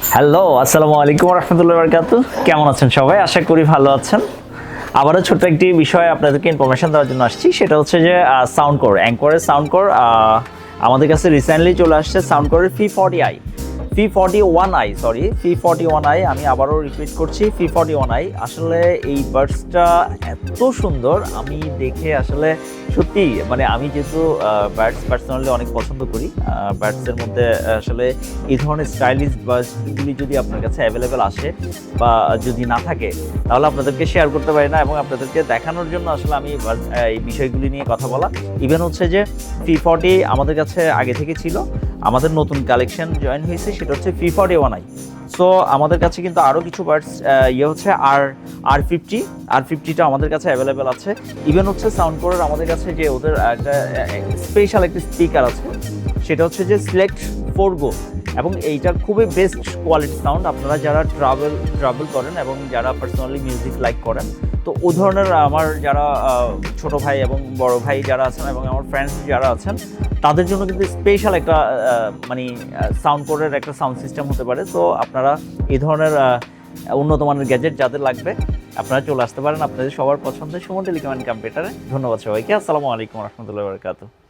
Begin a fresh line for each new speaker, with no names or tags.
Hello, আসসালামু আলাইকুম রহমতুল্লাহ বারকাতু। কেমন আছেন সবাই? আশা করি ভালো আছেন। আবারও ছোট্ট একটি বিষয়ে আপনাদেরকে ইনফরমেশন দেওয়ার জন্য আসছি। সেটা হচ্ছে যে সাউন্ড কোর, অ্যাঙ্করের সাউন্ড কোর আমাদের কাছে রিসেন্টলি চলে আসছে সাউন্ড কোরের P41i, আমি আবারও রিপিট করছি P41i। আসলে এই বার্ডসটা এত সুন্দর, আমি দেখে আসলে সত্যি মানে আমি যেহেতু বার্ডস পার্সোনালি অনেক পছন্দ করি, বার্ডসের মধ্যে আসলে এই ধরনের স্টাইলিশ বার্ডসগুলি যদি আপনার কাছে অ্যাভেলেবেল আসে বা যদি না থাকে তাহলে আপনাদেরকে শেয়ার করতে পারি না, এবং আপনাদেরকে দেখানোর জন্য আসলে আমি এই বিষয়গুলি নিয়ে কথা বলা। ইভেন হচ্ছে যে P40 আমাদের কাছে আগে থেকে ছিল, আমাদের নতুন কালেকশন জয়েন হয়েছে, সেটা হচ্ছে P41i। সো আমাদের কাছে কিন্তু আরও কিছু বার্ডস হচ্ছে আর50টা আমাদের কাছে অ্যাভেলেবেল আছে। ইভেন হচ্ছে সাউন্ড কোরের আমাদের কাছে যে ওদের একটা স্পেশাল একটি স্পিকার আছে, সেটা হচ্ছে যে সিলেক্ট 4Go, এবং এইটা খুবই বেস্ট কোয়ালিটি সাউন্ড। আপনারা যারা ট্রাভেল করেন এবং যারা পার্সোনালি মিউজিক লাইক করেন, তো ও ধরনের আমার যারা ছোট ভাই এবং বড় ভাই যারা আছেন এবং আমার ফ্রেন্ডস যারা আছেন, তাদের জন্য কিন্তু স্পেশাল একটা মানে সাউন্ড কোরের একটা সাউন্ড সিস্টেম হতে পারে। তো আপনারা এই ধরনের উন্নত মানের গ্যাজেট যাদের লাগবে আপনারা চলে আসতে পারেন আপনাদের সবার পছন্দের সুমন টেলিকম অ্যান্ড কম্পিউটারে। ধন্যবাদ সবাইকে। আসসালামু আলাইকুম রহমতুল্লাহ বারকাতুহু।